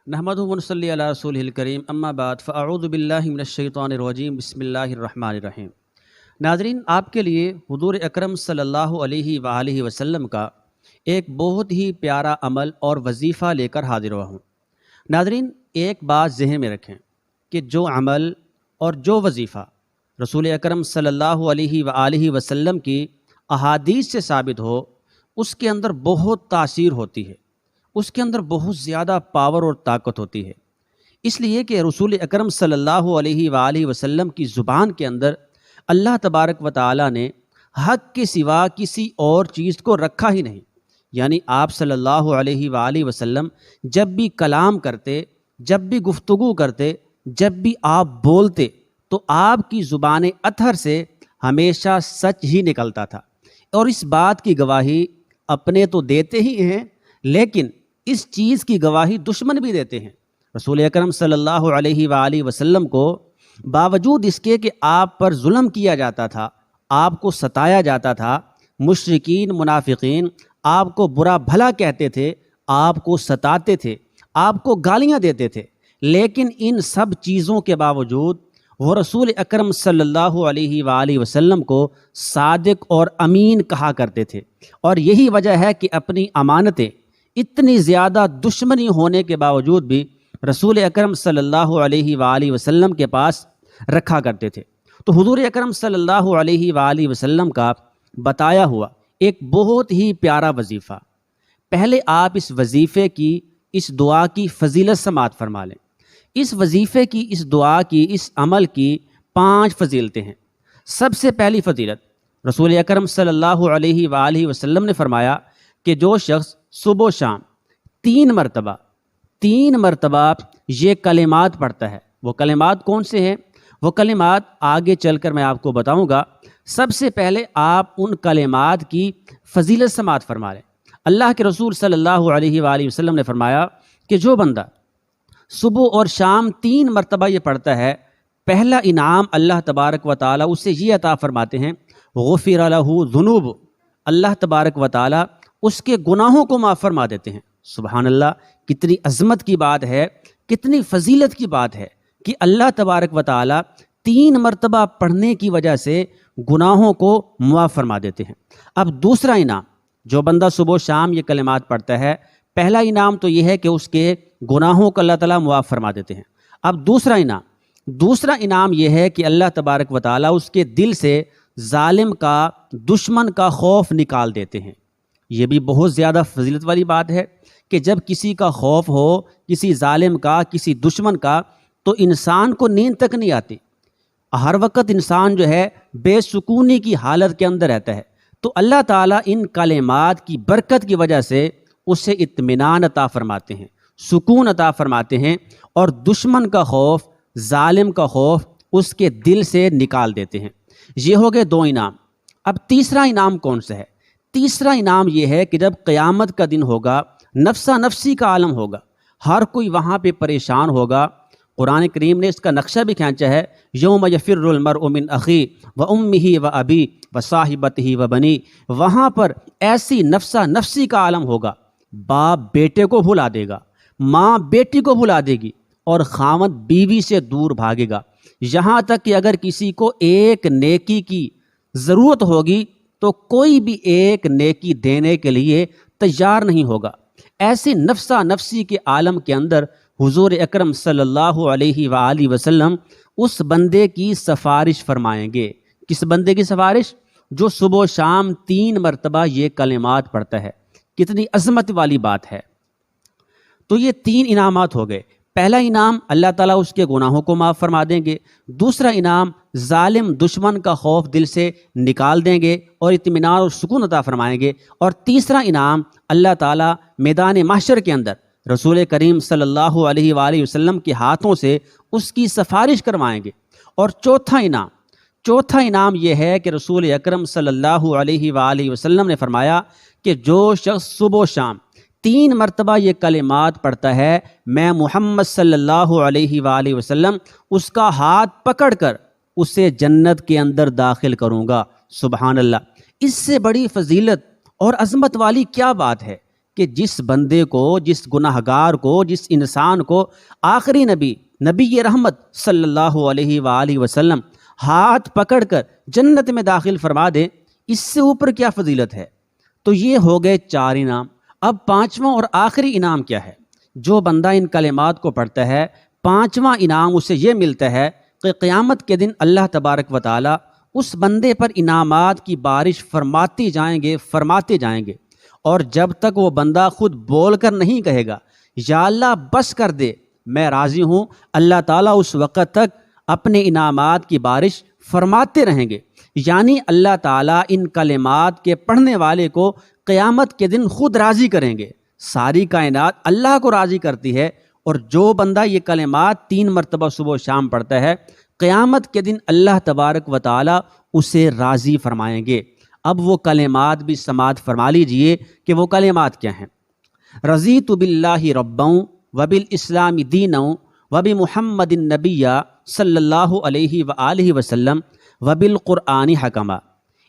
نحمدہ و نصلی علی رسولہ الکریم اما بعد فاعوذ باللہ من الشیطان الرجیم بسم اللہ الرحمن الرحیم۔ ناظرین، آپ کے لیے حضور اکرم صلی اللہ علیہ وآلہ وسلم کا ایک بہت ہی پیارا عمل اور وظیفہ لے کر حاضر ہوا ہوں۔ ناظرین، ایک بات ذہن میں رکھیں کہ جو عمل اور جو وظیفہ رسول اکرم صلی اللہ علیہ وآلہ وسلم کی احادیث سے ثابت ہو، اس کے اندر بہت تاثیر ہوتی ہے، اس کے اندر بہت زیادہ پاور اور طاقت ہوتی ہے۔ اس لیے کہ رسول اکرم صلی اللہ علیہ وآلہ وسلم کی زبان کے اندر اللہ تبارک و تعالی نے حق کے سوا کسی اور چیز کو رکھا ہی نہیں۔ یعنی آپ صلی اللہ علیہ وآلہ وسلم جب بھی کلام کرتے، جب بھی گفتگو کرتے، جب بھی آپ بولتے تو آپ کی زبان اطہر سے ہمیشہ سچ ہی نکلتا تھا۔ اور اس بات کی گواہی اپنے تو دیتے ہی ہیں، لیکن اس چیز کی گواہی دشمن بھی دیتے ہیں۔ رسول اکرم صلی اللہ علیہ وآلہ وسلم کو باوجود اس کے کہ آپ پر ظلم کیا جاتا تھا، آپ کو ستایا جاتا تھا، مشرکین منافقین آپ کو برا بھلا کہتے تھے، آپ کو ستاتے تھے، آپ کو گالیاں دیتے تھے، لیکن ان سب چیزوں کے باوجود وہ رسول اکرم صلی اللہ علیہ وآلہ وسلم کو صادق اور امین کہا کرتے تھے۔ اور یہی وجہ ہے کہ اپنی امانتیں اتنی زیادہ دشمنی ہونے کے باوجود بھی رسول اکرم صلی اللہ علیہ وآلہ وسلم کے پاس رکھا کرتے تھے۔ تو حضور اکرم صلی اللہ علیہ وآلہ وسلم کا بتایا ہوا ایک بہت ہی پیارا وظیفہ، پہلے آپ اس وظیفے کی، اس دعا کی فضیلت سماعت فرما لیں۔ اس وظیفے کی، اس دعا کی، اس عمل کی 5 فضیلتیں ہیں۔ سب سے پہلی فضیلت، رسول اکرم صلی اللہ علیہ وآلہ وسلم نے فرمایا کہ جو شخص صبح و شام 3 مرتبہ یہ کلمات پڑھتا ہے، وہ کلمات کون سے ہیں؟ وہ کلمات آگے چل کر میں آپ کو بتاؤں گا۔ سب سے پہلے آپ ان کلمات کی فضیلت سماعت فرما لیں۔ اللہ کے رسول صلی اللہ علیہ وآلہ وسلم نے فرمایا کہ جو بندہ صبح اور شام 3 مرتبہ یہ پڑھتا ہے، پہلا انعام اللہ تبارک و تعالی اسے یہ عطا فرماتے ہیں، غفر لہ ذنوب، اللہ تبارک و تعالی اس کے گناہوں کو معاف فرما دیتے ہیں۔ سبحان اللہ، کتنی عظمت کی بات ہے، کتنی فضیلت کی بات ہے کہ اللہ تبارک و تعالی 3 مرتبہ پڑھنے کی وجہ سے گناہوں کو معاف فرما دیتے ہیں۔ اب دوسرا انعام، جو بندہ صبح و شام یہ کلمات پڑھتا ہے، پہلا انعام تو یہ ہے کہ اس کے گناہوں کو اللہ تعالیٰ معاف فرما دیتے ہیں۔ اب دوسرا انعام یہ ہے کہ اللہ تبارک و تعالیٰ اس کے دل سے ظالم کا، دشمن کا خوف نکال دیتے ہیں۔ یہ بھی بہت زیادہ فضیلت والی بات ہے کہ جب کسی کا خوف ہو، کسی ظالم کا، کسی دشمن کا، تو انسان کو نیند تک نہیں آتی، ہر وقت انسان جو ہے بے سکونی کی حالت کے اندر رہتا ہے۔ تو اللہ تعالیٰ ان کلمات کی برکت کی وجہ سے اسے اطمینان عطا فرماتے ہیں، سکون عطا فرماتے ہیں، اور دشمن کا خوف، ظالم کا خوف اس کے دل سے نکال دیتے ہیں۔ یہ ہو گئے 2 انعام۔ اب تیسرا انعام کون سا ہے؟ تیسرا انعام یہ ہے کہ جب قیامت کا دن ہوگا، نفسا نفسی کا عالم ہوگا، ہر کوئی وہاں پہ پریشان ہوگا۔ قرآن کریم نے اس کا نقشہ بھی کھینچا ہے، یوم یفر المرء من اخی و امہ و ابی و صاحبتہ و بنی۔ وہاں پر ایسی نفسا نفسی کا عالم ہوگا، باپ بیٹے کو بھلا دے گا، ماں بیٹی کو بھلا دے گی، اور خاوند بیوی سے دور بھاگے گا، یہاں تک کہ اگر کسی کو ایک نیکی کی ضرورت ہوگی تو کوئی بھی ایک نیکی دینے کے لیے تیار نہیں ہوگا۔ ایسے نفسا نفسی کے عالم کے اندر حضور اکرم صلی اللہ علیہ وآلہ وسلم اس بندے کی سفارش فرمائیں گے۔ کس بندے کی سفارش؟ جو صبح و شام 3 مرتبہ یہ کلمات پڑھتا ہے۔ کتنی عظمت والی بات ہے۔ تو یہ 3 انعامات ہو گئے۔ پہلا انعام، اللہ تعالیٰ اس کے گناہوں کو معاف فرما دیں گے۔ دوسرا انعام، ظالم دشمن کا خوف دل سے نکال دیں گے اور اطمینان اور سکون عطا فرمائیں گے۔ اور تیسرا انعام، اللہ تعالیٰ میدان محشر کے اندر رسول کریم صلی اللہ علیہ وآلہ وسلم کے ہاتھوں سے اس کی سفارش کروائیں گے۔ اور چوتھا انعام یہ ہے کہ رسول اکرم صلی اللہ علیہ وآلہ وسلم نے فرمایا کہ جو شخص صبح و شام 3 مرتبہ یہ کلمات پڑھتا ہے، میں محمد صلی اللہ علیہ وآلہ وسلم اس کا ہاتھ پکڑ کر اسے جنت کے اندر داخل کروں گا۔ سبحان اللہ، اس سے بڑی فضیلت اور عظمت والی کیا بات ہے کہ جس بندے کو، جس گناہگار کو، جس انسان کو آخری نبی رحمت صلی اللہ علیہ وآلہ وسلم ہاتھ پکڑ کر جنت میں داخل فرما دے، اس سے اوپر کیا فضیلت ہے؟ تو یہ ہو گئے 4 انعام۔ اب 5واں اور آخری انعام کیا ہے؟ جو بندہ ان کلمات کو پڑھتا ہے، 5واں انعام اسے یہ ملتا ہے کہ قیامت کے دن اللہ تبارک و تعالی اس بندے پر انعامات کی بارش فرماتے جائیں گے، اور جب تک وہ بندہ خود بول کر نہیں کہے گا یا اللہ بس کر دے میں راضی ہوں، اللہ تعالیٰ اس وقت تک اپنے انعامات کی بارش فرماتے رہیں گے۔ یعنی اللہ تعالیٰ ان کلمات کے پڑھنے والے کو قیامت کے دن خود راضی کریں گے۔ ساری کائنات اللہ کو راضی کرتی ہے، اور جو بندہ یہ کلمات 3 مرتبہ صبح و شام پڑھتا ہے، قیامت کے دن اللہ تبارک و تعالیٰ اسے راضی فرمائیں گے۔ اب وہ کلمات بھی سماعت فرما لیجئے کہ وہ کلمات کیا ہیں۔ رضیت باللہ ربا وبالاسلام دینا وبمحمد النبی صلی اللہ علیہ وآلہ وسلم وبالقرآن حکما۔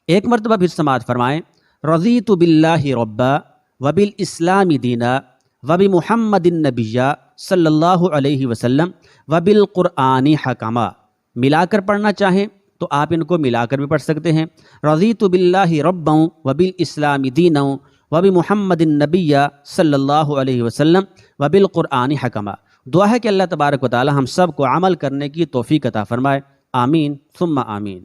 ایک مرتبہ پھر سماعت فرمائیں، رضیت باللہ ربا وبالاسلام دینا وبمحمد النبی صلی اللہ علیہ وسلم وبالقرآن حکما۔ ملا کر پڑھنا چاہیں تو آپ ان کو ملا کر بھی پڑھ سکتے ہیں، رضیت باللہ ربا وبالاسلام دینا وبمحمد النبی صلی اللہ علیہ وسلم وبالقرآن حکما۔ دعا ہے کہ اللہ تبارک و تعالی ہم سب کو عمل کرنے کی توفیق عطا فرمائے، آمین ثم آمین۔